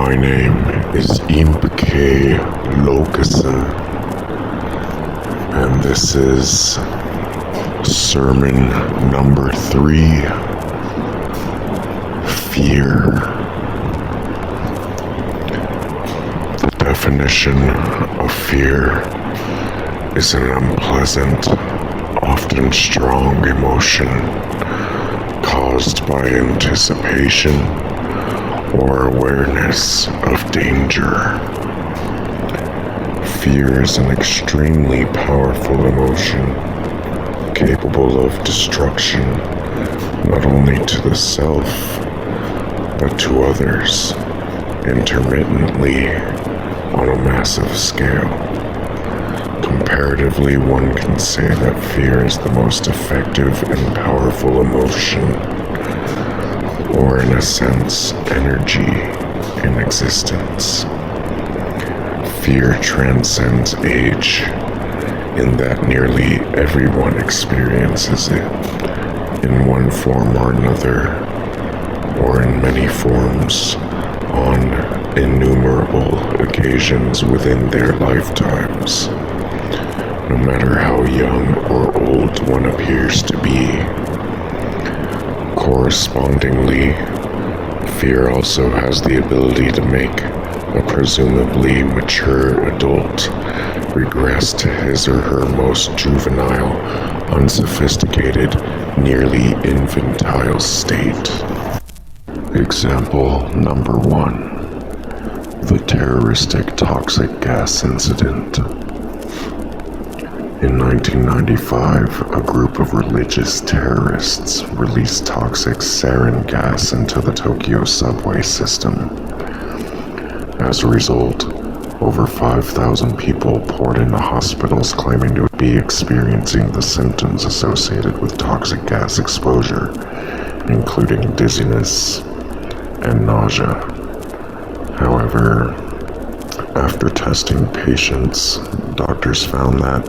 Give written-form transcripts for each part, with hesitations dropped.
My name is Imp K Lokessen, and this is sermon number 3, Fear. The definition of fear is an unpleasant, often strong emotion caused by anticipation or awareness of danger. Fear is an extremely powerful emotion, capable of destruction not only to the self, but to others, intermittently on a massive scale. Comparatively, one can say that fear is the most effective and powerful emotion, or in a sense, energy in existence. Fear transcends age, in that nearly everyone experiences it, in one form or another, or in many forms, on innumerable occasions within their lifetimes, no matter how young or old one appears to be. Correspondingly, fear also has the ability to make a presumably mature adult regress to his or her most juvenile, unsophisticated, nearly infantile state. Example number 1. The terroristic toxic gas incident. In 1995, a group of religious terrorists released toxic sarin gas into the Tokyo subway system. As a result, over 5,000 people poured into hospitals claiming to be experiencing the symptoms associated with toxic gas exposure, including dizziness and nausea. However, after testing patients, doctors found that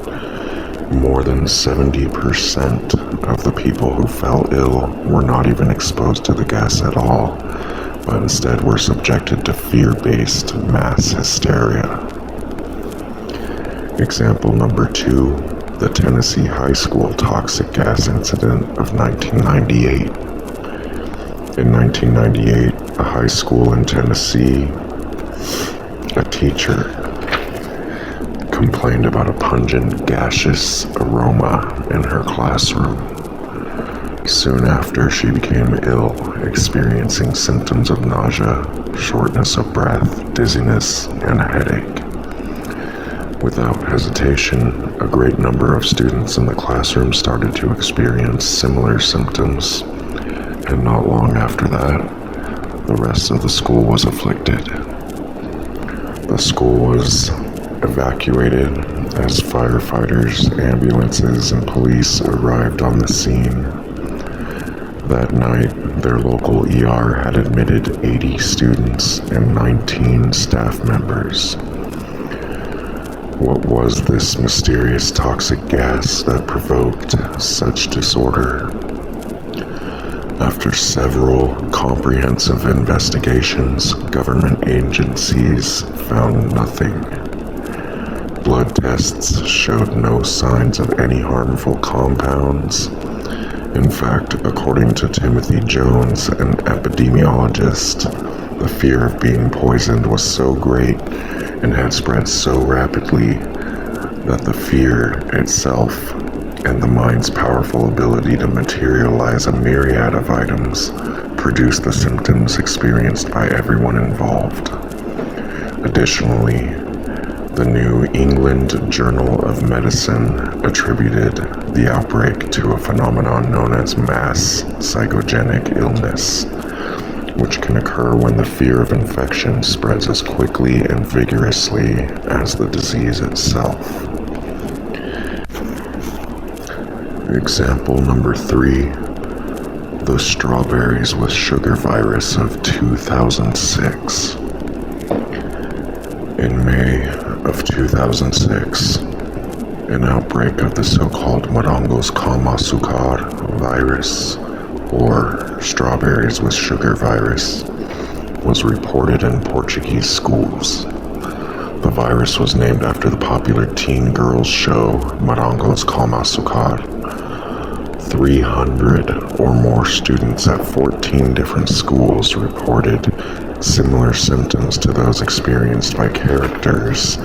more than 70% of the people who fell ill were not even exposed to the gas at all, but instead were subjected to fear-based mass hysteria. Example number 2, the Tennessee high school toxic gas incident of 1998. In 1998, a high school in Tennessee, a teacher complained about a pungent, gaseous aroma in her classroom. Soon after, she became ill, experiencing symptoms of nausea, shortness of breath, dizziness, and a headache. Without hesitation, a great number of students in the classroom started to experience similar symptoms, and not long after that, the rest of the school was afflicted. The school was evacuated as firefighters, ambulances, and police arrived on the scene. That night, their local ER had admitted 80 students and 19 staff members. What was this mysterious toxic gas that provoked such disorder? After several comprehensive investigations, government agencies found nothing. Blood tests showed no signs of any harmful compounds. In fact, according to Timothy Jones, an epidemiologist, the fear of being poisoned was so great and had spread so rapidly that the fear itself and the mind's powerful ability to materialize a myriad of items produced the symptoms experienced by everyone involved. Additionally, the New England Journal of Medicine attributed the outbreak to a phenomenon known as mass psychogenic illness, which can occur when the fear of infection spreads as quickly and vigorously as the disease itself. Example number 3, the strawberries with sugar virus of 2006. In May of 2006, an outbreak of the so-called Morangos com açúcar virus, or strawberries with sugar virus, was reported in Portuguese schools. The virus was named after the popular teen girls show Morangos com Açúcar. 300 or more students at 14 different schools reported similar symptoms to those experienced by characters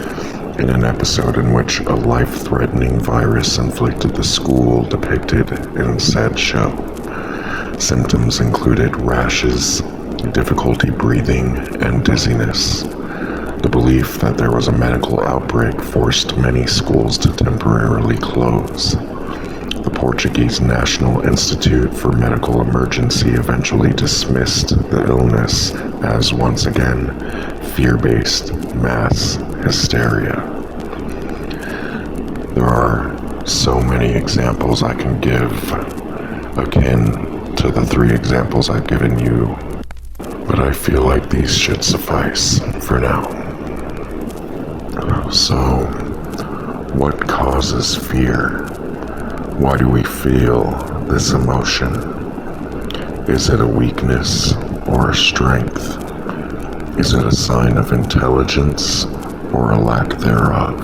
in an episode in which a life-threatening virus inflicted the school depicted in said show. Symptoms included rashes, difficulty breathing, and dizziness. The belief that there was a medical outbreak forced many schools to temporarily close. The Portuguese National Institute for Medical Emergency eventually dismissed the illness as, once again, fear-based mass hysteria. There are so many examples I can give, akin to the 3 examples I've given you, but I feel like these should suffice for now. So, what causes fear? Why do we feel this emotion? Is it a weakness or a strength? Is it a sign of intelligence or a lack thereof?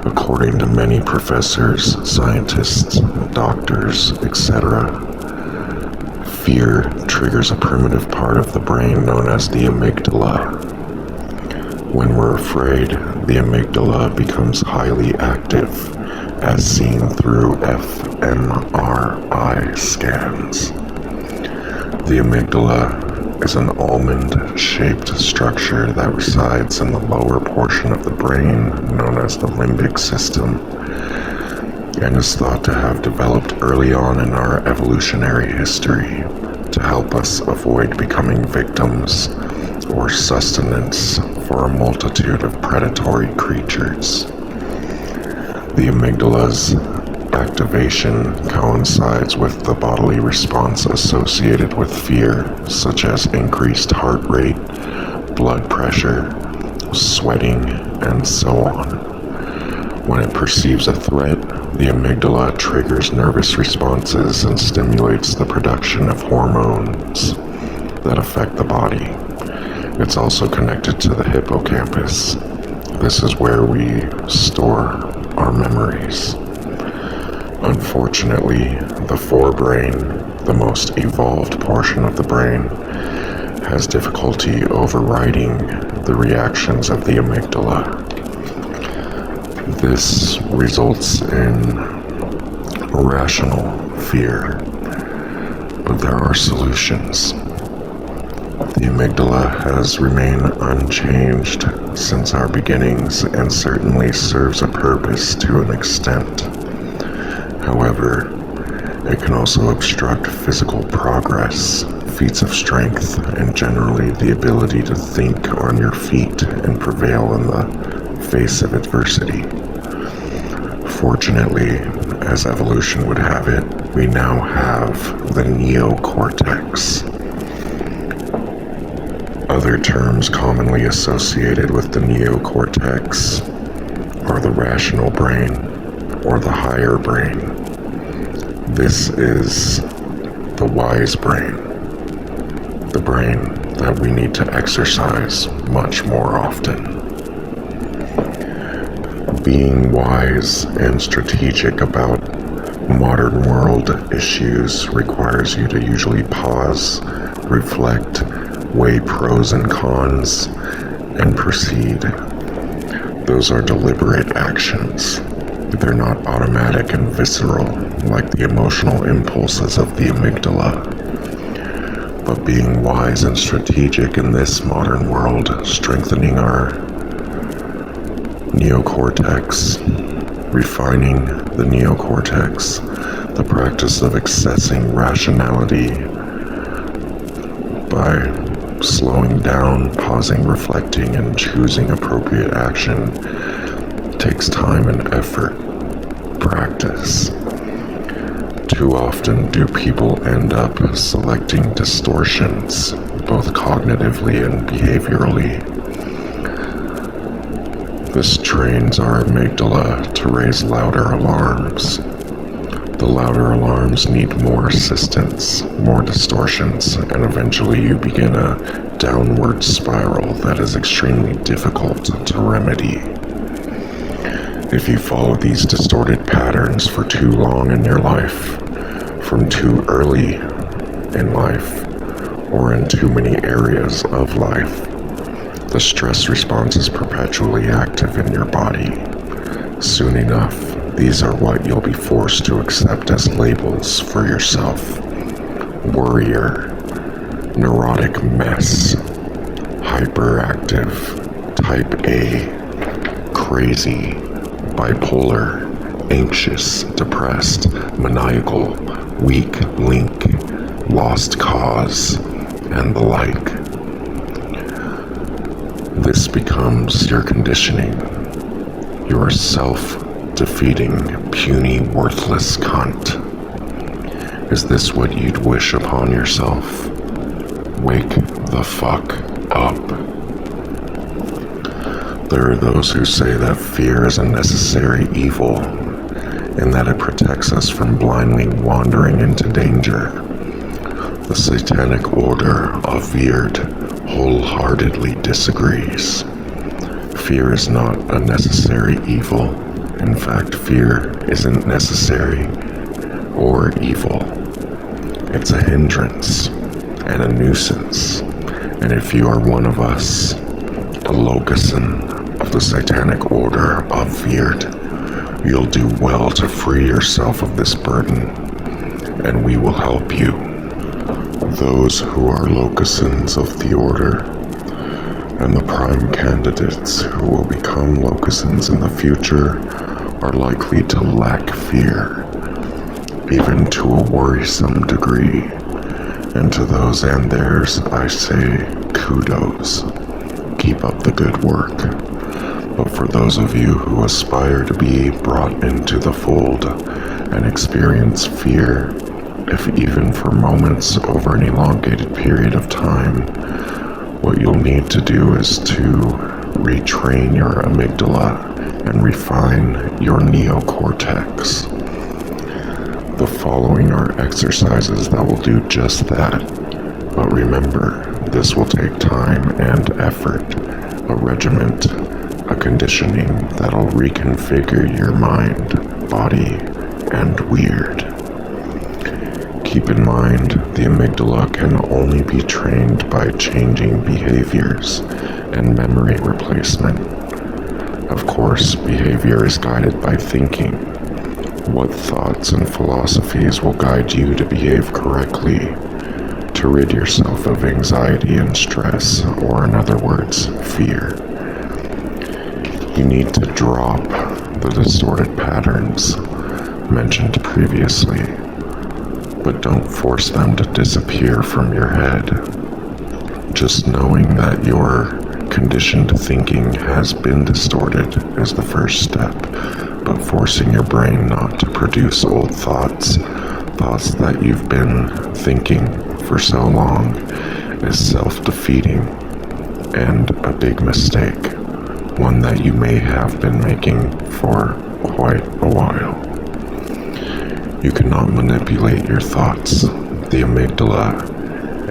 According to many professors, scientists, doctors, etc., fear triggers a primitive part of the brain known as the amygdala. When we're afraid, the amygdala becomes highly active, as seen through fMRI scans. The amygdala is an almond-shaped structure that resides in the lower portion of the brain, known as the limbic system, and is thought to have developed early on in our evolutionary history to help us avoid becoming victims or sustenance for a multitude of predatory creatures. The amygdala's activation coincides with the bodily response associated with fear, such as increased heart rate, blood pressure, sweating, and so on. When it perceives a threat, the amygdala triggers nervous responses and stimulates the production of hormones that affect the body. It's also connected to the hippocampus. This is where we store our memories. Unfortunately, the forebrain, the most evolved portion of the brain, has difficulty overriding the reactions of the amygdala. This results in irrational fear, but there are solutions. The amygdala has remained unchanged since our beginnings and certainly serves a purpose to an extent. However, it can also obstruct physical progress, feats of strength, and generally the ability to think on your feet and prevail in the face of adversity. Fortunately, as evolution would have it, we now have the neocortex. Other terms commonly associated with the neocortex are the rational brain or the higher brain. This is the wise brain, the brain that we need to exercise much more often. Being wise and strategic about modern world issues requires you to usually pause, reflect, weigh pros and cons, and proceed. Those are deliberate actions. They're not automatic and visceral like the emotional impulses of the amygdala. But being wise and strategic in this modern world, strengthening our neocortex, refining the neocortex, the practice of accessing rationality by slowing down, pausing, reflecting, and choosing appropriate action takes time and effort, practice. Too often do people end up selecting distortions, both cognitively and behaviorally. This trains our amygdala to raise louder alarms. The louder alarms need more assistance, more distortions, and eventually you begin a downward spiral that is extremely difficult to remedy. If you follow these distorted patterns for too long in your life, from too early in life, or in too many areas of life, the stress response is perpetually active in your body. Soon enough, these are what you'll be forced to accept as labels for yourself. Worrier, neurotic mess, hyperactive, type A, crazy, bipolar, anxious, depressed, maniacal, weak link, lost cause, and the like. This becomes your conditioning, your self-defeating, puny, worthless cunt. Is this what you'd wish upon yourself? Wake the fuck up. There are those who say that fear is a necessary evil, and that it protects us from blindly wandering into danger. The Satanic Order of Wyrd wholeheartedly disagrees. Fear is not a necessary evil. In fact, fear isn't necessary or evil. It's a hindrance and a nuisance. And if you are one of us, a Lokessen of the Satanic Order of Wyrd, you'll do well to free yourself of this burden, and we will help you. Those who are Lokessens of the Order, and the prime candidates who will become Lokessens in the future, are likely to lack fear, even to a worrisome degree. And to those and theirs, I say kudos. Keep up the good work. But for those of you who aspire to be brought into the fold and experience fear, if even for moments over an elongated period of time, what you'll need to do is to retrain your amygdala and refine your neocortex. The following are exercises that will do just that. But remember, this will take time and effort, a regiment, a conditioning that'll reconfigure your mind, body, and Wyrd. Keep in mind, the amygdala can only be trained by changing behaviors and memory replacement. Of course, behavior is guided by thinking. What thoughts and philosophies will guide you to behave correctly, to rid yourself of anxiety and stress, or in other words, fear? You need to drop the distorted patterns mentioned previously, but don't force them to disappear from your head. Just knowing that your conditioned thinking has been distorted is the first step, but forcing your brain not to produce old thoughts that you've been thinking for so long, is self-defeating and a big mistake, one that you may have been making for quite a while. You cannot manipulate your thoughts. The amygdala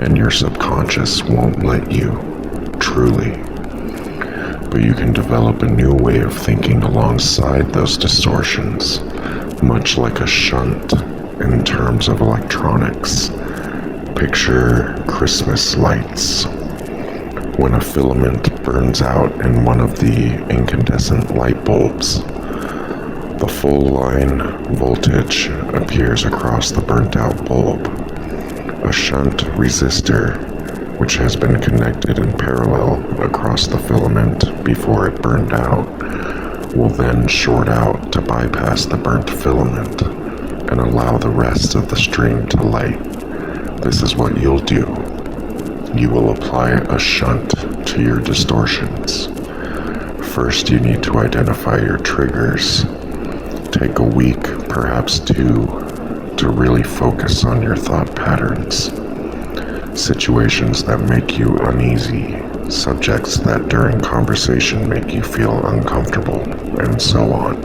and your subconscious won't let you, truly. But you can develop a new way of thinking alongside those distortions, much like a shunt in terms of electronics. Picture Christmas lights. When a filament burns out in one of the incandescent light bulbs, the full line voltage appears across the burnt out bulb. A shunt resistor, which has been connected in parallel across the filament before it burned out, will then short out to bypass the burnt filament and allow the rest of the string to light. This is what you'll do. You will apply a shunt to your distortions. First, you need to identify your triggers. Take a week, perhaps two, to really focus on your thought patterns. Situations that make you uneasy, subjects that during conversation make you feel uncomfortable, and so on.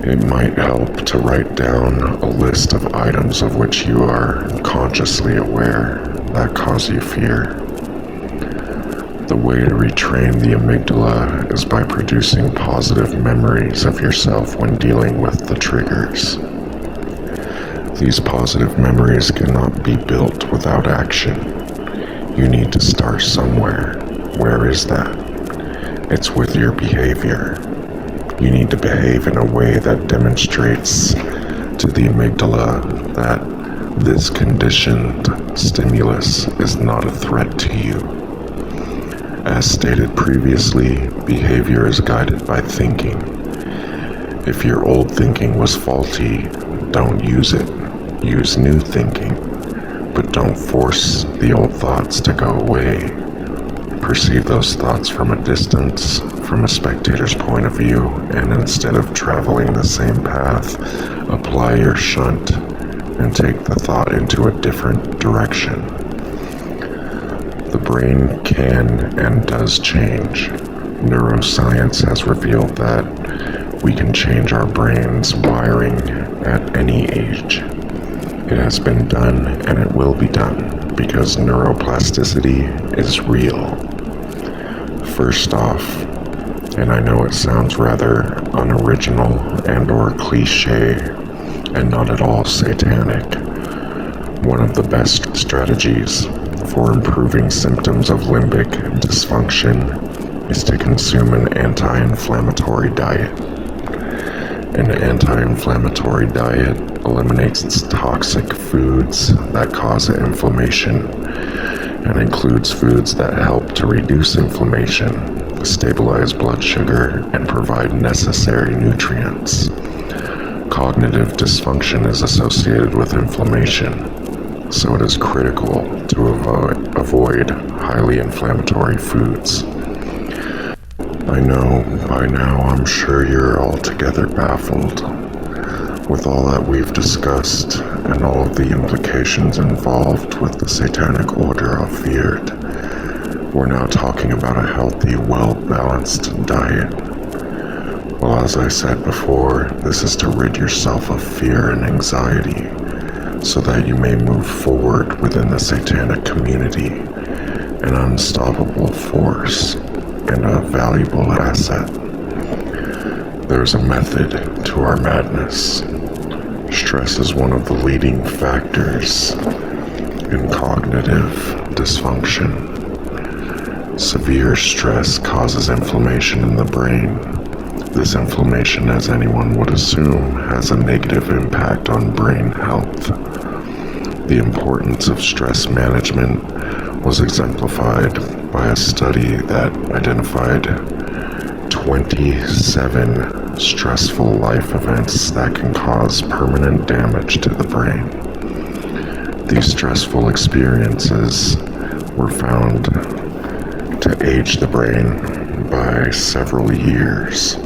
It might help to write down a list of items of which you are consciously aware that cause you fear. The way to retrain the amygdala is by producing positive memories of yourself when dealing with the triggers. These positive memories cannot be built without action. You need to start somewhere. Where is that? It's with your behavior. You need to behave in a way that demonstrates to the amygdala that this conditioned stimulus is not a threat to you. As stated previously, behavior is guided by thinking. If your old thinking was faulty, don't use it. Use new thinking, but don't force the old thoughts to go away. Perceive those thoughts from a distance, from a spectator's point of view, and instead of traveling the same path, apply your shunt and take the thought into a different direction. The brain can and does change. Neuroscience has revealed that we can change our brain's wiring at any age. It has been done and it will be done because neuroplasticity is real. First off, and I know it sounds rather unoriginal and or cliche and not at all satanic, one of the best strategies for improving symptoms of limbic dysfunction is to consume an anti-inflammatory diet. An anti-inflammatory diet eliminates toxic foods that cause inflammation and includes foods that help to reduce inflammation, stabilize blood sugar, and provide necessary nutrients. Cognitive dysfunction is associated with inflammation, so it is critical to avoid highly inflammatory foods. I know by now I'm sure you're altogether baffled with all that we've discussed and all of the implications involved with the Satanic Order of Wyrd. We're now talking about a healthy, well-balanced diet. Well, as I said before, this is to rid yourself of fear and anxiety so that you may move forward within the satanic community, an unstoppable force and a valuable asset. There's a method to our madness. Stress is one of the leading factors in cognitive dysfunction. Severe stress causes inflammation in the brain. This inflammation, as anyone would assume, has a negative impact on brain health. The importance of stress management was exemplified by a study that identified 27 stressful life events that can cause permanent damage to the brain. These stressful experiences were found to age the brain by several years.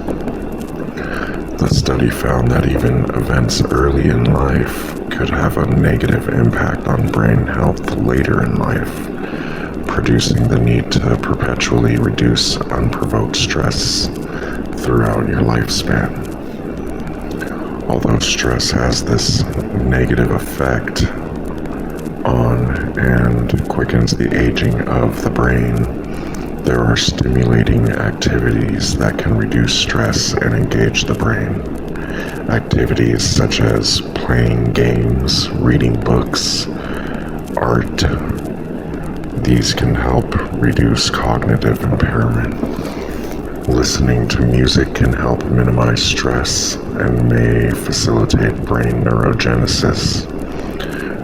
The study found that even events early in life could have a negative impact on brain health later in life, producing the need to perpetually reduce unprovoked stress throughout your lifespan. Although stress has this negative effect on and quickens the aging of the brain, there are stimulating activities that can reduce stress and engage the brain. Activities such as playing games, reading books, art. These can help reduce cognitive impairment. Listening to music can help minimize stress and may facilitate brain neurogenesis.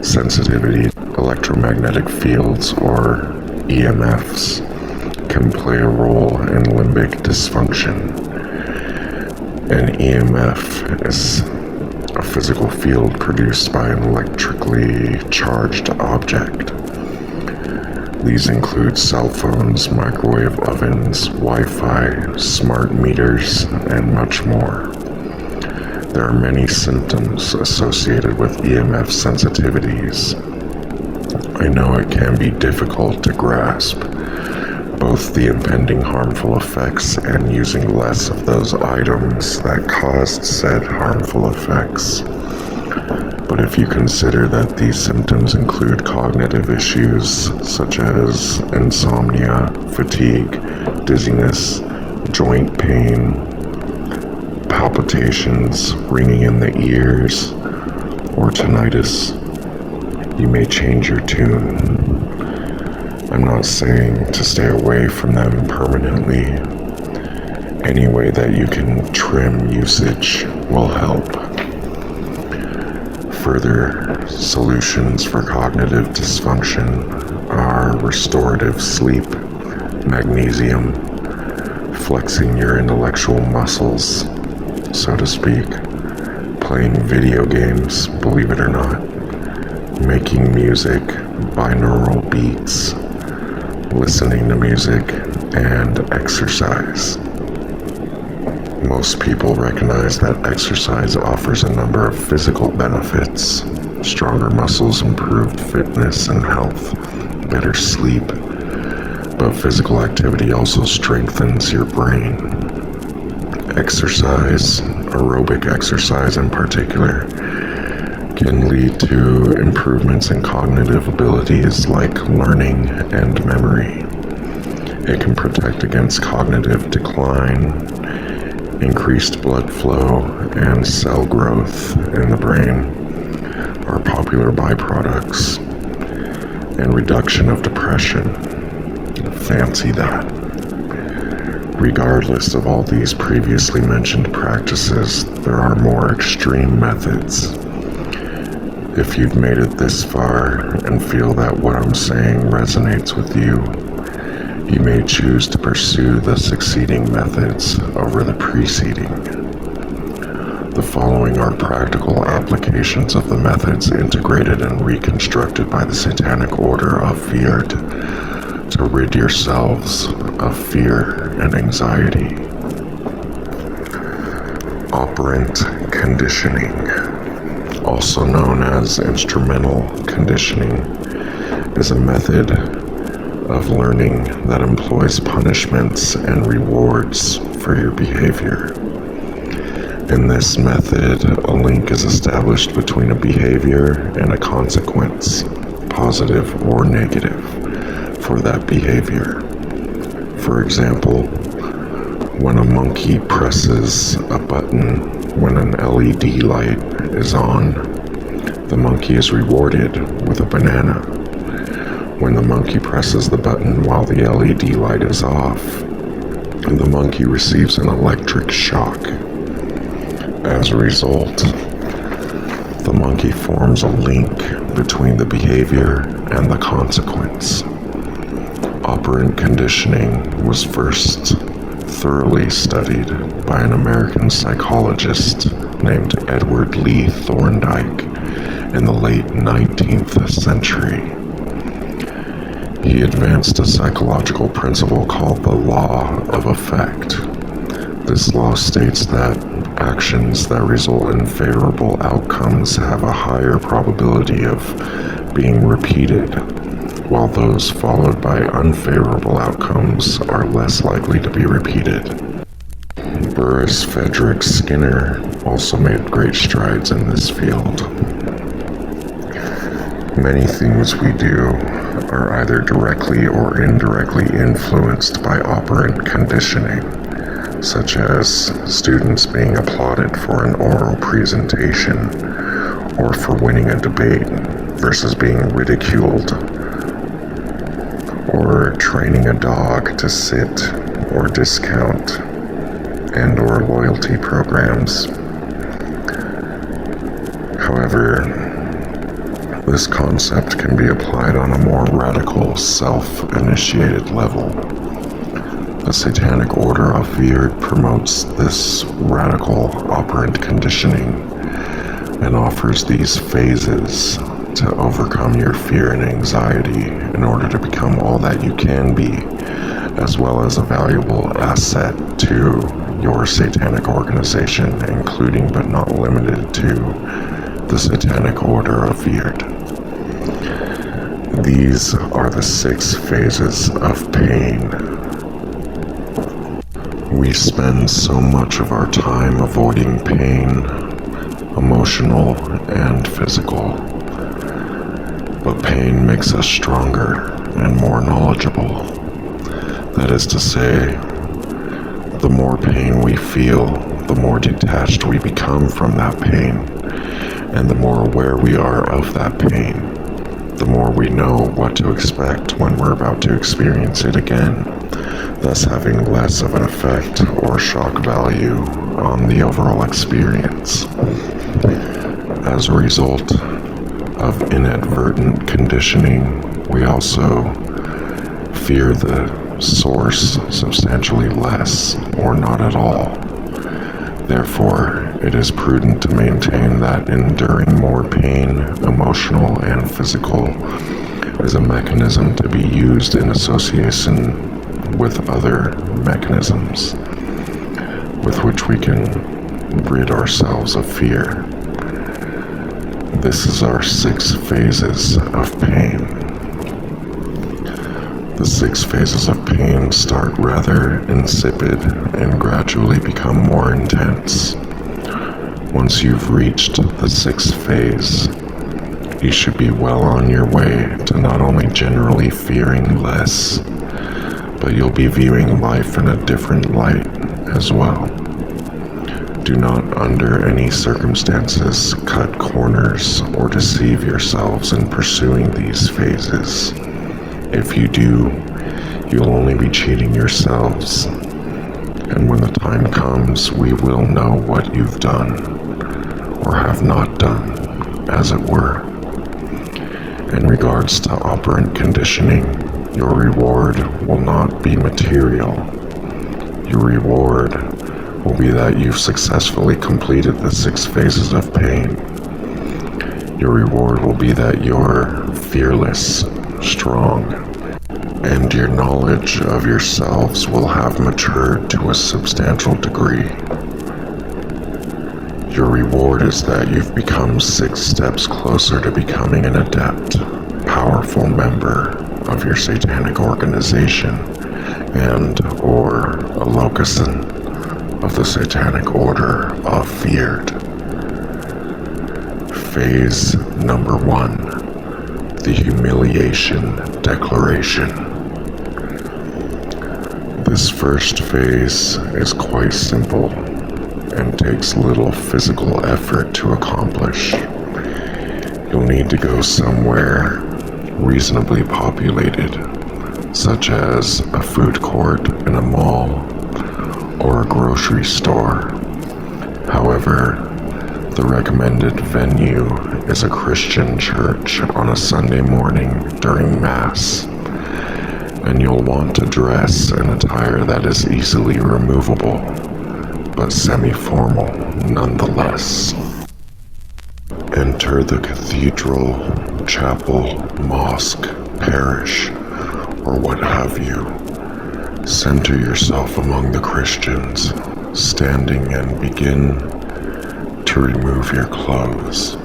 Sensitivity to electromagnetic fields, or EMFs, can play a role in limbic dysfunction. An EMF is a physical field produced by an electrically charged object. These include cell phones, microwave ovens, Wi-Fi, smart meters, and much more. There are many symptoms associated with EMF sensitivities. I know it can be difficult to grasp, both the impending harmful effects and using less of those items that caused said harmful effects. But if you consider that these symptoms include cognitive issues such as insomnia, fatigue, dizziness, joint pain, palpitations, ringing in the ears, or tinnitus, you may change your tune. I'm not saying to stay away from them permanently. Any way that you can trim usage will help. Further solutions for cognitive dysfunction are restorative sleep, magnesium, flexing your intellectual muscles, so to speak, playing video games, believe it or not, making music, binaural beats, listening to music, and exercise. Most people recognize that exercise offers a number of physical benefits: stronger muscles, improved fitness and health, better sleep. But physical activity also strengthens your brain. Exercise, aerobic exercise in particular, can lead to improvements in cognitive abilities like learning and memory. It can protect against cognitive decline, increased blood flow, and cell growth in the brain are popular byproducts, and reduction of depression. Fancy that. Regardless of all these previously mentioned practices, there are more extreme methods. If you've made it this far and feel that what I'm saying resonates with you, you may choose to pursue the succeeding methods over the preceding. The following are practical applications of the methods integrated and reconstructed by the Satanic Order of Wyrd to rid yourselves of fear and anxiety. Operant conditioning, also known as instrumental conditioning, is a method of learning that employs punishments and rewards for your behavior. In this method, a link is established between a behavior and a consequence, positive or negative, for that behavior. For example, when a monkey presses a button when an LED light is on, the monkey is rewarded with a banana. When the monkey presses the button while the LED light is off, the monkey receives an electric shock. As a result, the monkey forms a link between the behavior and the consequence. Operant conditioning was first thoroughly studied by an American psychologist named Edward Lee Thorndike in the late 19th century. He advanced a psychological principle called the law of effect. This law states that actions that result in favorable outcomes have a higher probability of being repeated, while those followed by unfavorable outcomes are less likely to be repeated. Burris Frederick Skinner also made great strides in this field. Many things we do are either directly or indirectly influenced by operant conditioning, such as students being applauded for an oral presentation or for winning a debate versus being ridiculed, or training a dog to sit or discount and or loyalty programs. However, this concept can be applied on a more radical, self-initiated level. The Satanic Order of Wyrd promotes this radical operant conditioning and offers these phases to overcome your fear and anxiety in order to become all that you can be, as well as a valuable asset to your Satanic Organization, including but not limited to the Satanic Order of Wyrd. These are the 6 phases of pain. We spend so much of our time avoiding pain, emotional and physical. But pain makes us stronger and more knowledgeable. That is to say, the more pain we feel, the more detached we become from that pain, and the more aware we are of that pain, the more we know what to expect when we're about to experience it again, thus having less of an effect or shock value on the overall experience. As a result of inadvertent conditioning, we also fear the source substantially less or not at all. Therefore, it is prudent to maintain that enduring more pain, emotional and physical, is a mechanism to be used in association with other mechanisms with which we can rid ourselves of fear. This is our 6 phases of pain. The 6 phases of pain start rather insipid and gradually become more intense. Once you've reached the 6th phase, you should be well on your way to not only generally fearing less, but you'll be viewing life in a different light as well. Do not under any circumstances cut corners or deceive yourselves in pursuing these phases. If you do, you'll only be cheating yourselves, and when the time comes, we will know what you've done, or have not done, as it were. In regards to operant conditioning, your reward will not be material. Your reward will be that you've successfully completed the 6 phases of pain. Your reward will be that you're fearless, strong, and your knowledge of yourselves will have matured to a substantial degree. Your reward is that you've become 6 steps closer to becoming an adept, powerful member of your Satanic Organization and or a Lokessen of the Satanic Order of Wyrd. Phase number 1, the Humiliation Declaration. This first phase is quite simple and takes little physical effort to accomplish. You'll need to go somewhere reasonably populated, such as a food court in a mall or a grocery store. However, the recommended venue is a Christian church on a Sunday morning during Mass, and you'll want to dress in attire that is easily removable, but semi-formal nonetheless. Enter the cathedral, chapel, mosque, parish, or what have you. Center yourself among the Christians, standing, and begin to remove your clothes.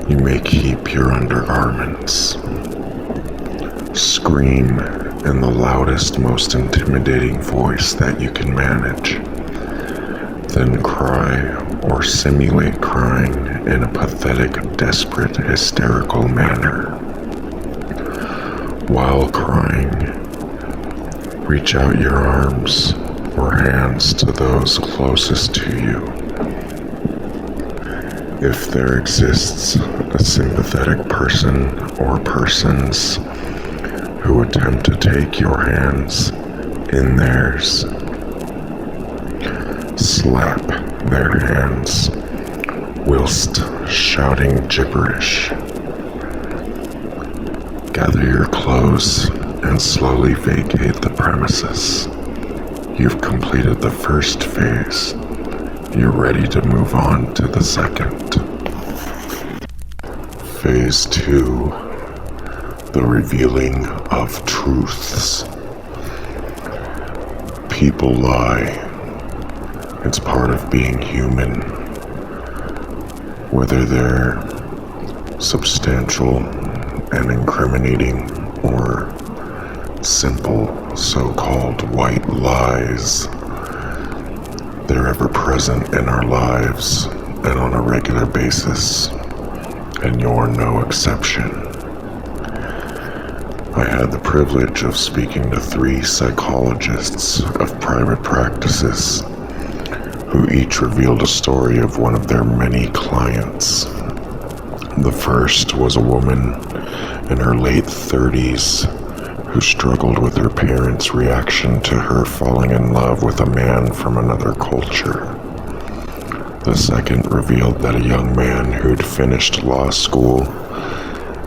You may keep your undergarments. Scream in the loudest, most intimidating voice that you can manage. Then cry or simulate crying in a pathetic, desperate, hysterical manner. While crying, reach out your arms or hands to those closest to you. If there exists a sympathetic person or persons who attempt to take your hands in theirs, slap their hands whilst shouting gibberish. Gather your clothes and slowly vacate the premises. You've completed the first phase. You're ready to move on to the second. Phase 2, the revealing of truths. People lie. It's part of being human. Whether they're substantial and incriminating or simple so-called white lies. They're ever present in our lives and on a regular basis, and you're no exception. I had the privilege of speaking to 3 psychologists of private practices who each revealed a story of one of their many clients. The first was a woman in her late 30s who struggled with her parents' reaction to her falling in love with a man from another culture. The second revealed that a young man who'd finished law school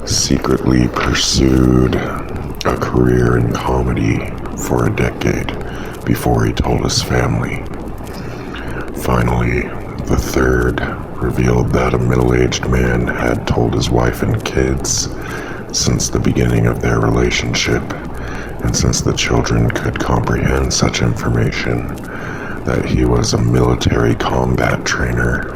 secretly pursued a career in comedy for a decade before he told his family. Finally, the third revealed that a middle-aged man had told his wife and kids since the beginning of their relationship, and since the children could comprehend such information, that he was a military combat trainer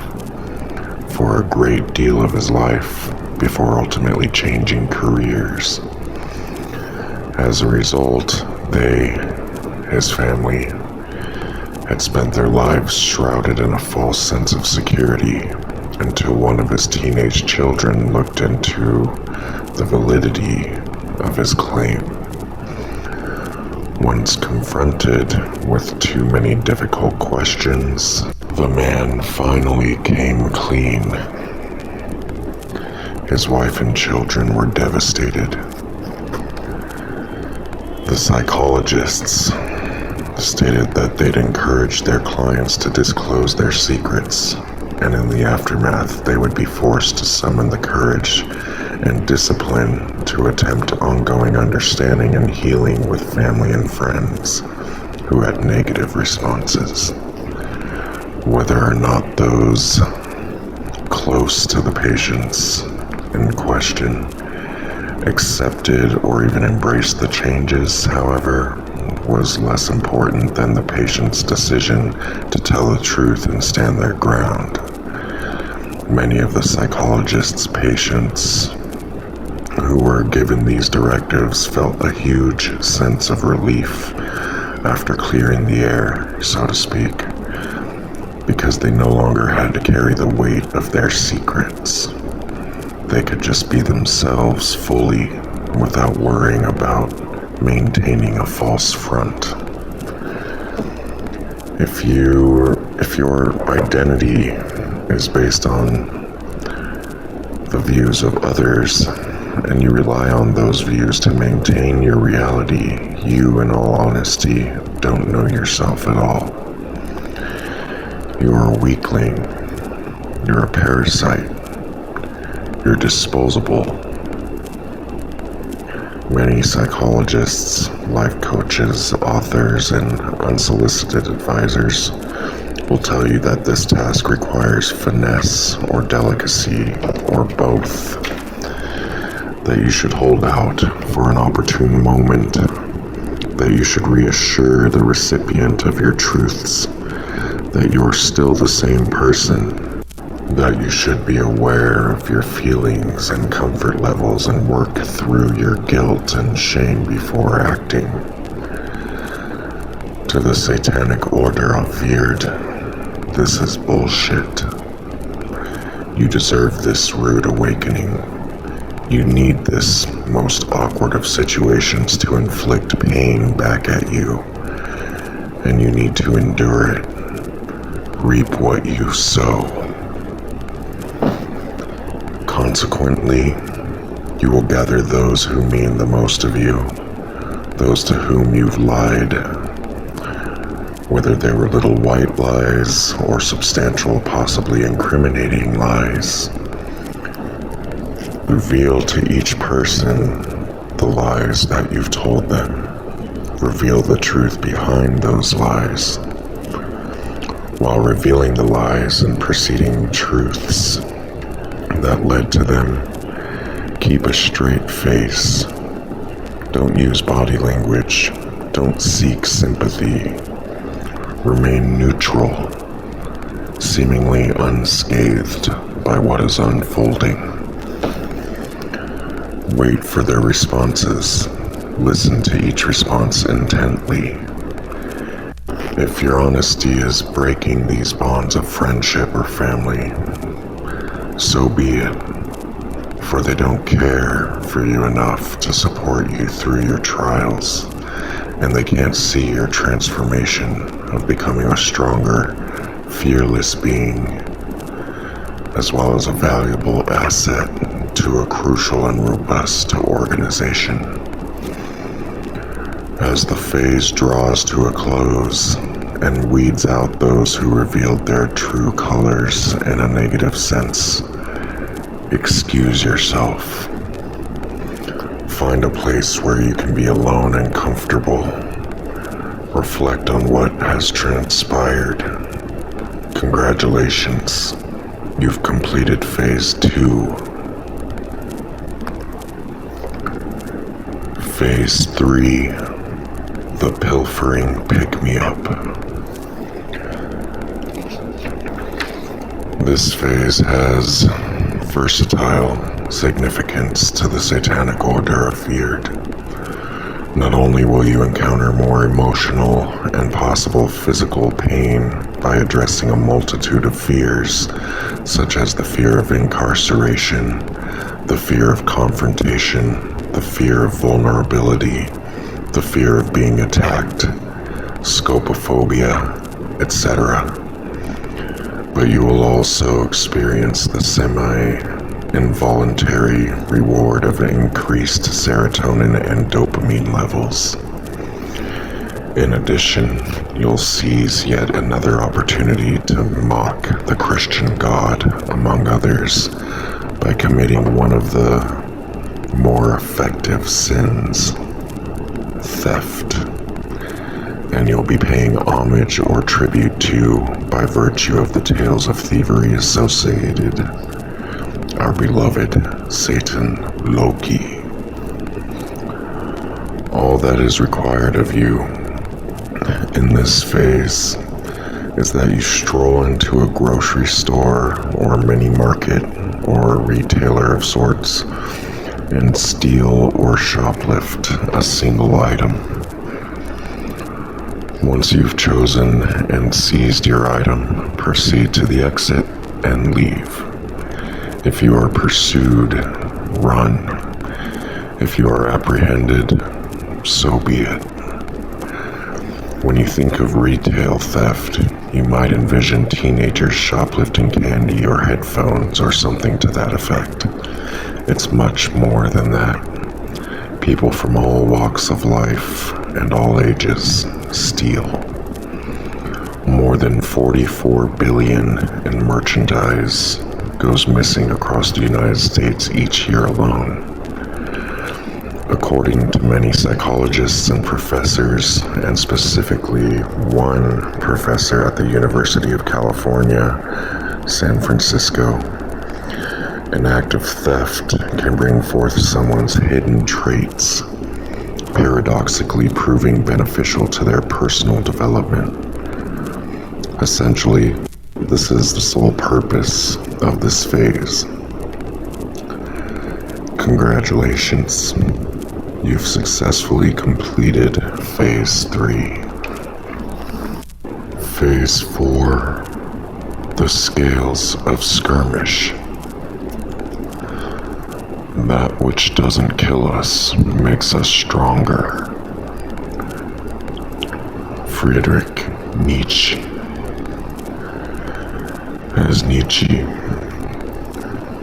for a great deal of his life before ultimately changing careers. As a result, they, his family, had spent their lives shrouded in a false sense of security until one of his teenage children looked into the validity of his claim. Once confronted with too many difficult questions, the man finally came clean. His wife and children were devastated. The psychologists stated that they'd encouraged their clients to disclose their secrets, and in the aftermath they would be forced to summon the courage and discipline to attempt ongoing understanding and healing with family and friends who had negative responses. Whether or not those close to the patients in question accepted or even embraced the changes, however, was less important than the patient's decision to tell the truth and stand their ground. Many of the psychologists' patients who were given these directives felt a huge sense of relief after clearing the air, so to speak, because they no longer had to carry the weight of their secrets. They could just be themselves fully without worrying about maintaining a false front. If your identity is based on the views of others, and you rely on those views to maintain your reality, you, in all honesty, don't know yourself at all. You're a weakling. You're a parasite. You're disposable. Many psychologists, life coaches, authors, and unsolicited advisors will tell you that this task requires finesse or delicacy or both, that you should hold out for an opportune moment, that you should reassure the recipient of your truths that you're still the same person, that you should be aware of your feelings and comfort levels and work through your guilt and shame before acting. To the Satanic Order of Wyrd, this is bullshit. You deserve this rude awakening. You need this most awkward of situations to inflict pain back at you, and you need to endure it. Reap what you sow. Consequently, you will gather those who mean the most of you, those to whom you've lied, whether they were little white lies or substantial, possibly incriminating lies. Reveal to each person the lies that you've told them. Reveal the truth behind those lies. While revealing the lies and preceding truths that led to them, keep a straight face. Don't use body language. Don't seek sympathy. Remain neutral, seemingly unscathed by what is unfolding. Wait for their responses. listen to each response intently. If your honesty is breaking these bonds of friendship or family, so be it, for they don't care for you enough to support you through your trials, and they can't see your transformation of becoming a stronger, fearless being, as well as a valuable asset to a crucial and robust organization. As the phase draws to a close and weeds out those who revealed their true colors in a negative sense, excuse yourself. Find a place where you can be alone and comfortable. Reflect on what has transpired. Congratulations, you've completed Phase 2. Phase 3, the pilfering pick-me-up. This phase has versatile significance to the Satanic Order of Wyrd. Not only will you encounter more emotional and possible physical pain by addressing a multitude of fears, such as the fear of incarceration, the fear of confrontation, the fear of vulnerability, the fear of being attacked, scopophobia, etc. But you will also experience the semi-involuntary reward of increased serotonin and dopamine levels. In addition, you'll seize yet another opportunity to mock the Christian God, among others, by committing one of the more effective sins, theft, and you'll be paying homage or tribute to by virtue of the tales of thievery associated our beloved Satan Loki. All that is required of you in this phase is that you stroll into a grocery store or mini market or a retailer of sorts and steal or shoplift a single item. Once you've chosen and seized your item, proceed to the exit and leave. If you are pursued, run. If you are apprehended, so be it. When you think of retail theft, you might envision teenagers shoplifting candy or headphones or something to that effect. It's much more than that. People from all walks of life and all ages steal. More than 44 billion in merchandise goes missing across the United States each year alone. According to many psychologists and professors, and specifically one professor at the University of California, San Francisco, an act of theft can bring forth someone's hidden traits, paradoxically proving beneficial to their personal development. Essentially, this is the sole purpose of this phase. Congratulations, you've successfully completed Phase 3. Phase 4, the Scales of Skirmish. That which doesn't kill us makes us stronger. Friedrich Nietzsche. As Nietzsche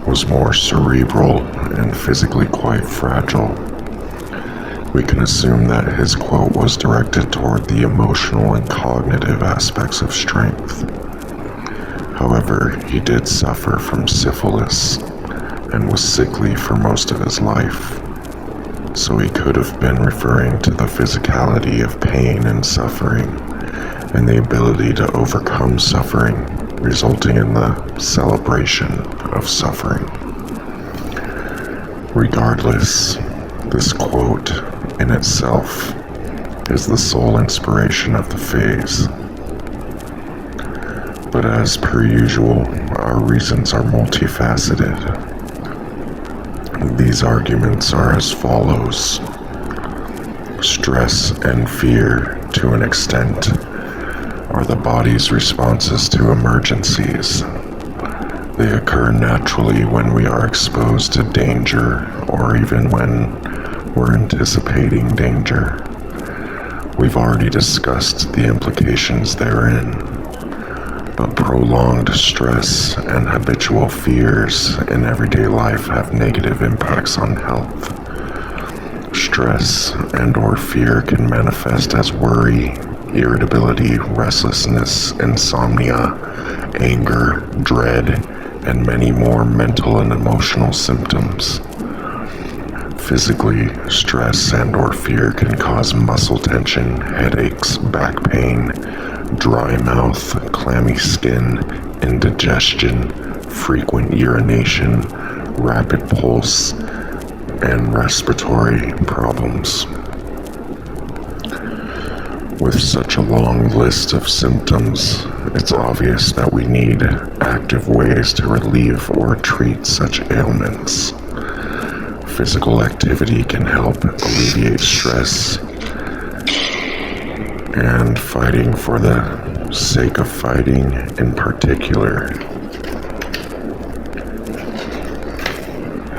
was more cerebral and physically quite fragile, we can assume that his quote was directed toward the emotional and cognitive aspects of strength. However, he did suffer from syphilis and was sickly for most of his life, so he could have been referring to the physicality of pain and suffering and the ability to overcome suffering, resulting in the celebration of suffering. Regardless, this quote in itself is the sole inspiration of the phase. But as per usual, our reasons are multifaceted. These arguments are as follows. Stress and fear, to an extent, are the body's responses to emergencies. They occur naturally when we are exposed to danger, or even when we're anticipating danger. We've already discussed the implications therein, but prolonged stress and habitual fears in everyday life have negative impacts on health. Stress and/or fear can manifest as worry, irritability, restlessness, insomnia, anger, dread, and many more mental and emotional symptoms. Physically, stress and/or fear can cause muscle tension, headaches, back pain, dry mouth, clammy skin, indigestion, frequent urination, rapid pulse, and respiratory problems. With such a long list of symptoms, it's obvious that we need active ways to relieve or treat such ailments. Physical activity can help alleviate stress, and fighting for the sake of fighting in particular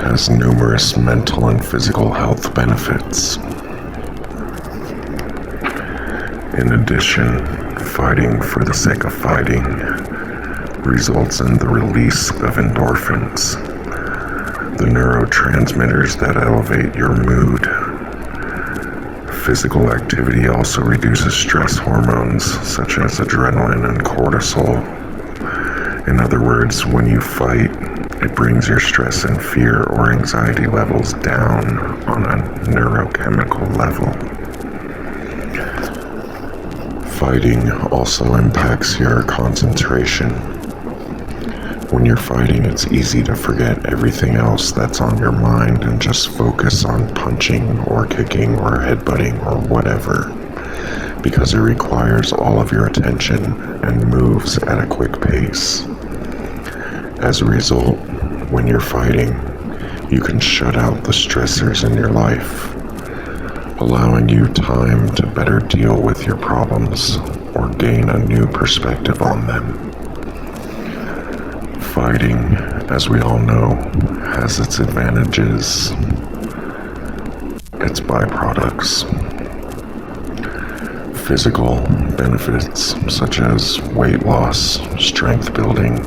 has numerous mental and physical health benefits. In addition, fighting for the sake of fighting results in the release of endorphins, the neurotransmitters that elevate your mood. Physical activity also reduces stress hormones such as adrenaline and cortisol. In other words, when you fight, it brings your stress and fear or anxiety levels down on a neurochemical level. Fighting also impacts your concentration. When you're fighting, it's easy to forget everything else that's on your mind and just focus on punching or kicking or headbutting or whatever, because it requires all of your attention and moves at a quick pace. As a result, when you're fighting, you can shut out the stressors in your life, allowing you time to better deal with your problems or gain a new perspective on them. Fighting, as we all know, has its advantages, its byproducts. Physical benefits such as weight loss, strength building,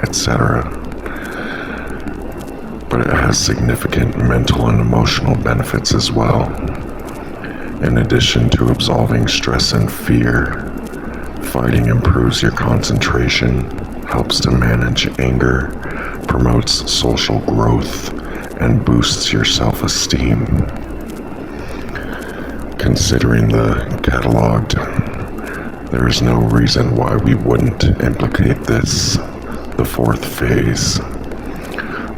etc. But it has significant mental and emotional benefits as well. In addition to absolving stress and fear, fighting improves your concentration, helps to manage anger, promotes social growth, and boosts your self-esteem. Considering the cataloged, there is no reason why we wouldn't implicate this, the fourth phase.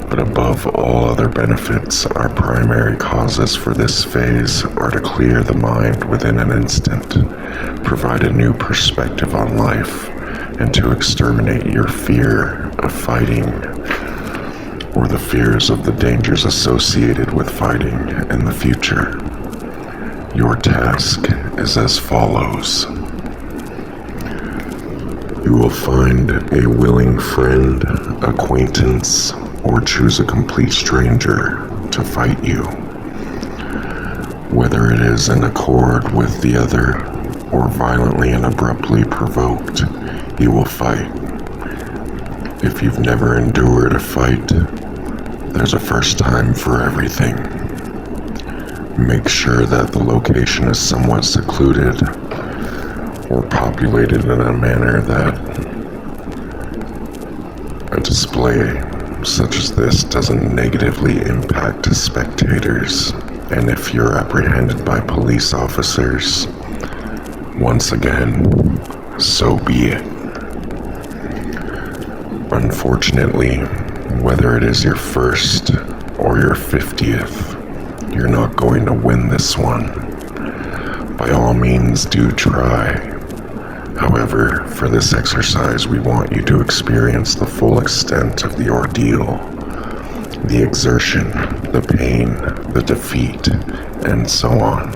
But above all other benefits, our primary causes for this phase are to clear the mind within an instant, provide a new perspective on life, and to exterminate your fear of fighting or the fears of the dangers associated with fighting in the future. Your task is as follows. You will find a willing friend, acquaintance, or choose a complete stranger to fight you. Whether it is in accord with the other or violently and abruptly provoked, you will fight. If you've never endured a fight, there's a first time for everything. Make sure that the location is somewhat secluded or populated in a manner that a display such as this doesn't negatively impact spectators. And if you're apprehended by police officers, once again, so be it. Unfortunately, whether it is your first or your 50th, you're not going to win this one. By all means, do try. However, for this exercise, we want you to experience the full extent of the ordeal, the exertion, the pain, the defeat, and so on.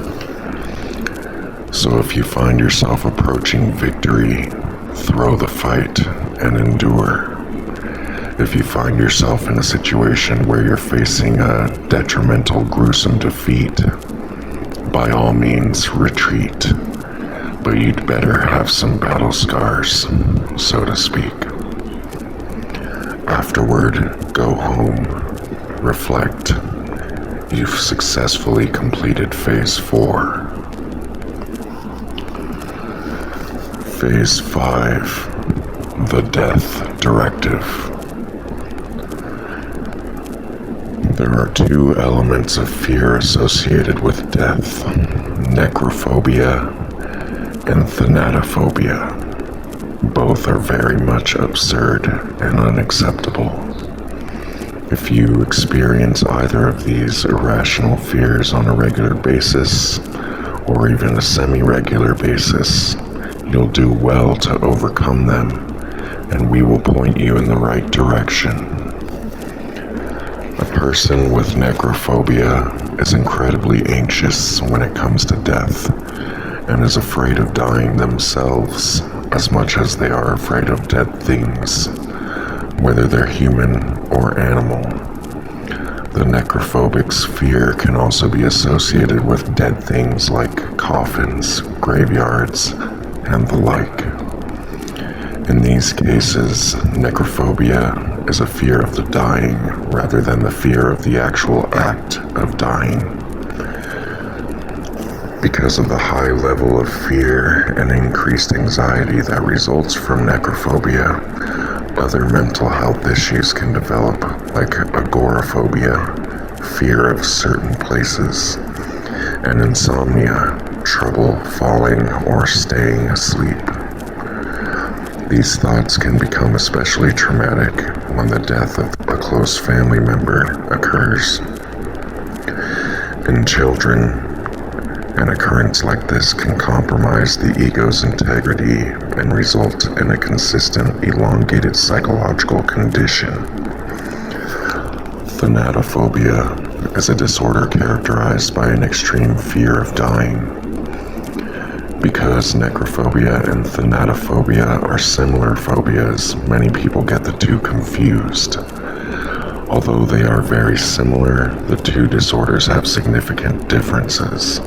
So if you find yourself approaching victory, throw the fight and endure. If you find yourself in a situation where you're facing a detrimental, gruesome defeat, by all means retreat. But you'd better have some battle scars, so to speak. Afterward, go home, reflect. You've successfully completed Phase 4. Phase 5, the Death Directive. There are two elements of fear associated with death: necrophobia and thanatophobia. Both are very much absurd and unacceptable. If you experience either of these irrational fears on a regular basis, or even a semi-regular basis, you'll do well to overcome them, and we will point you in the right direction. A person with necrophobia is incredibly anxious when it comes to death, and is afraid of dying themselves as much as they are afraid of dead things, whether they're human or animal. The necrophobic's fear can also be associated with dead things like coffins, graveyards, and the like. In these cases, necrophobia is a fear of the dying rather than the fear of the actual act of dying. Because of the high level of fear and increased anxiety that results from necrophobia, other mental health issues can develop, like agoraphobia, fear of certain places, and insomnia, trouble falling or staying asleep. These thoughts can become especially traumatic when the death of a close family member occurs. In children, an occurrence like this can compromise the ego's integrity and result in a consistent, elongated psychological condition. Thanatophobia is a disorder characterized by an extreme fear of dying. Because necrophobia and thanatophobia are similar phobias, many people get the two confused. Although they are very similar, the two disorders have significant differences.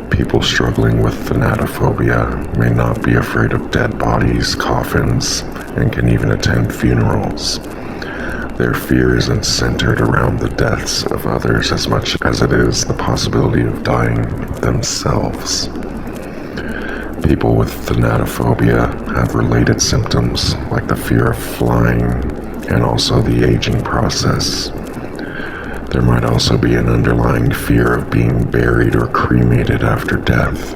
People struggling with thanatophobia may not be afraid of dead bodies, coffins, and can even attend funerals. Their fear isn't centered around the deaths of others as much as it is the possibility of dying themselves. People with thanatophobia have related symptoms like the fear of flying and also the aging process. There might also be an underlying fear of being buried or cremated after death.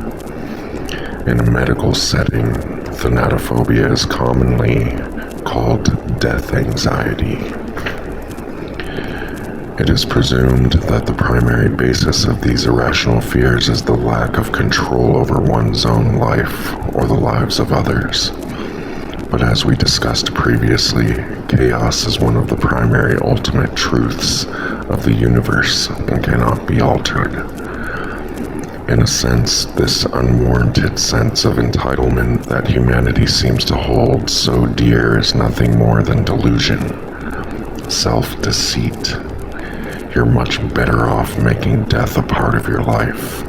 In a medical setting, thanatophobia is commonly called death anxiety. It is presumed that the primary basis of these irrational fears is the lack of control over one's own life or the lives of others. But as we discussed previously, chaos is one of the primary ultimate truths of the universe and cannot be altered. In a sense, this unwarranted sense of entitlement that humanity seems to hold so dear is nothing more than delusion, self-deceit. You're much better off making death a part of your life.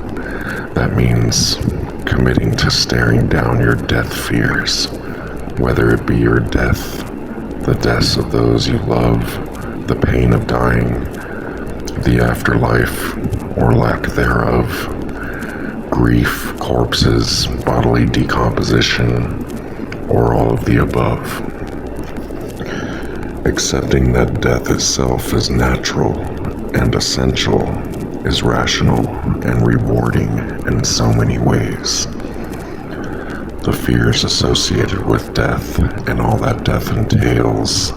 That means committing to staring down your death fears, whether it be your death, the deaths of those you love, the pain of dying, the afterlife, or lack thereof, grief, corpses, bodily decomposition, or all of the above. Accepting that death itself is natural and essential is rational and rewarding in so many ways. The fears associated with death and all that death entails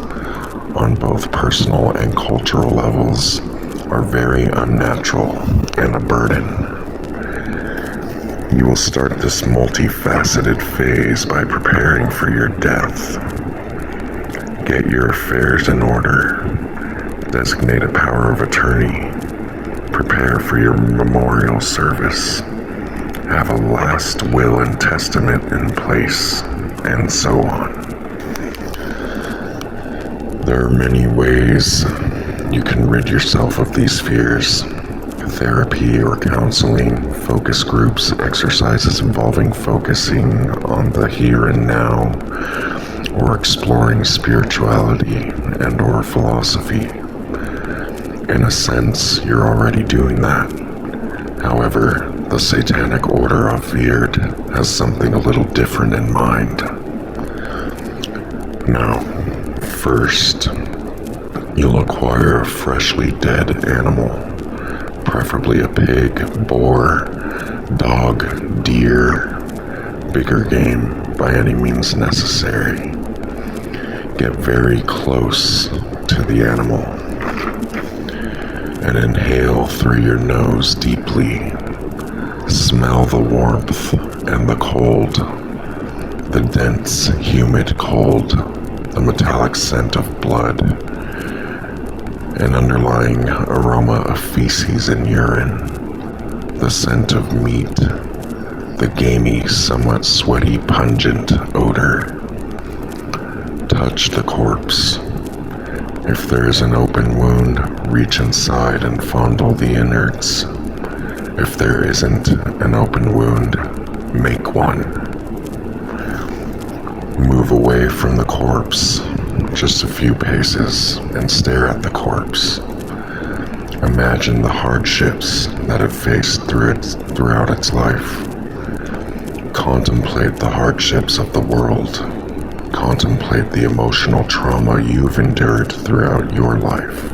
on both personal and cultural levels are very unnatural and a burden. You will start this multifaceted phase by preparing for your death. Get your affairs in order. Designate a power of attorney. Prepare for your memorial service. have a last will and testament in place, and so on. There are many ways you can rid yourself of these fears. Therapy or counseling, focus groups, exercises involving focusing on the here and now, or exploring spirituality and or philosophy. In a sense, you're already doing that. However, the Satanic Order of Wyrd has something a little different in mind. Now, first, you'll acquire a freshly dead animal, preferably a pig, boar, dog, deer, bigger game by any means necessary. Get very close to the animal and inhale through your nose deeply. Smell the warmth and the cold, the dense, humid cold, the metallic scent of blood, an underlying aroma of feces and urine, the scent of meat, the gamey, somewhat sweaty, pungent odor. Touch the corpse. If there is an open wound, reach inside and fondle the innards. If there isn't an open wound, make one. Move away from the corpse, just a few paces, and stare at the corpse. Imagine the hardships that it faced throughout its life. Contemplate the hardships of the world. Contemplate the emotional trauma you've endured throughout your life.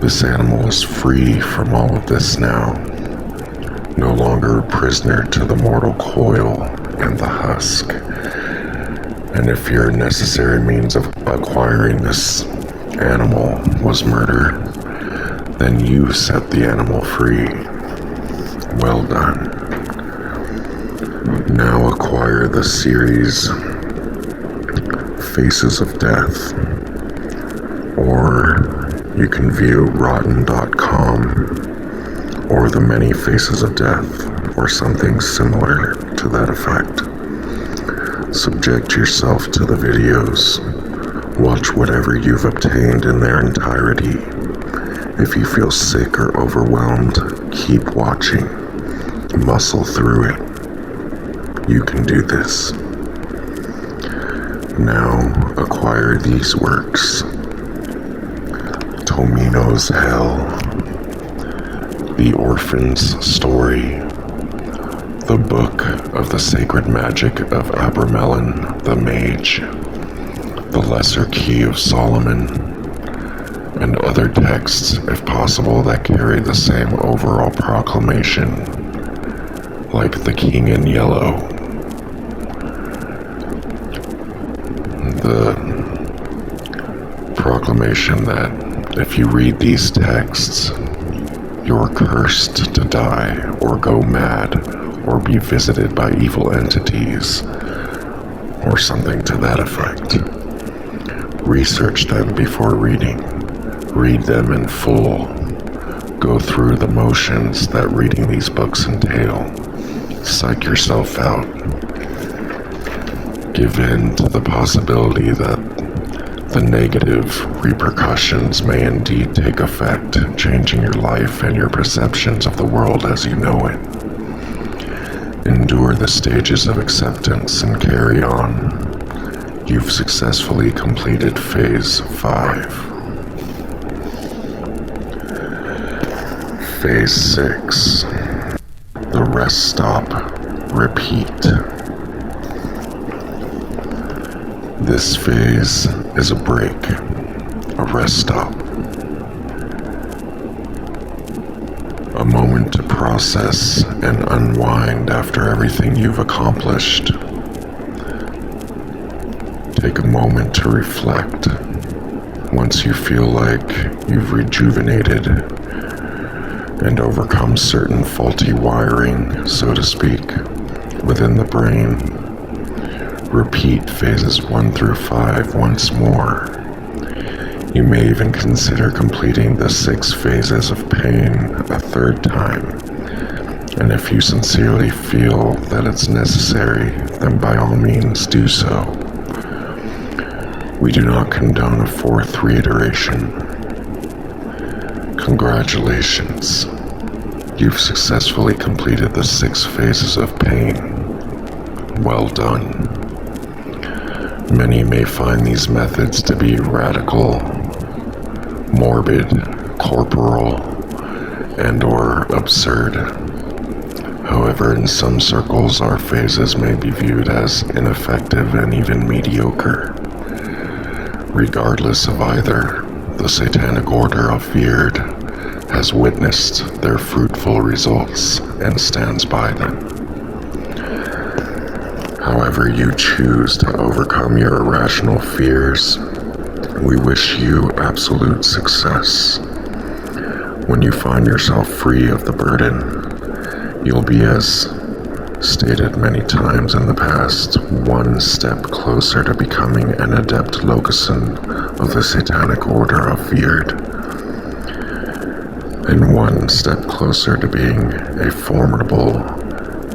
This animal is free from all of this now, no longer a prisoner to the mortal coil and the husk. And if your necessary means of acquiring this animal was murder, then you set the animal free. Well done. Now acquire the series Faces of Death, or you can view rotten.com or the Many Faces of Death, or something similar to that effect. Subject yourself to the videos. Watch whatever you've obtained in their entirety. If you feel sick or overwhelmed, keep watching. Muscle through it. You can do this. Now acquire these works. Tomino's Hell, The Orphan's Story, The Book of the Sacred Magic of Abramelin the Mage, The Lesser Key of Solomon, and other texts, if possible, that carry the same overall proclamation, like The King in Yellow. The proclamation that if you read these texts, you're cursed to die or go mad or be visited by evil entities or something to that effect. Research them before reading. Read them in full. Go through the motions that reading these books entail. Psych yourself out. Give in to the possibility that the negative repercussions may indeed take effect, changing your life and your perceptions of the world as you know it. Endure the stages of acceptance and carry on. You've successfully completed Phase 5. Phase 6. The rest stop, repeat. This phase is a break, a rest stop, a moment to process and unwind after everything you've accomplished. Take a moment to reflect once you feel like you've rejuvenated and overcome certain faulty wiring, so to speak, within the brain. Repeat phases 1 through 5 once more. You may even consider completing the 6 phases of pain a third time, And if you sincerely feel that it's necessary, then by all means do so. We do not condone a fourth reiteration. Congratulations. You've successfully completed the 6 phases of pain. Well done. Many may find these methods to be radical, morbid, corporal, and/or absurd. However, in some circles, our phases may be viewed as ineffective and even mediocre. Regardless of either, the Satanic Order of Wyrd has witnessed their fruitful results and stands by them. However you choose to overcome your irrational fears, we wish you absolute success. When you find yourself free of the burden, you'll be, as stated many times in the past, one step closer to becoming an adept Lokessen of the Satanic Order of Wyrd, and one step closer to being a formidable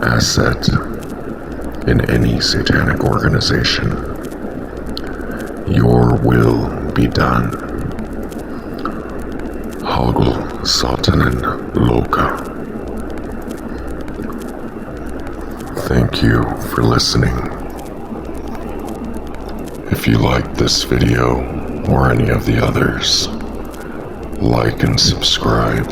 asset in any Satanic Organization. Your will be done. Hoggle Satanic Loke. Thank you for listening. If you liked this video or any of the others, like and subscribe.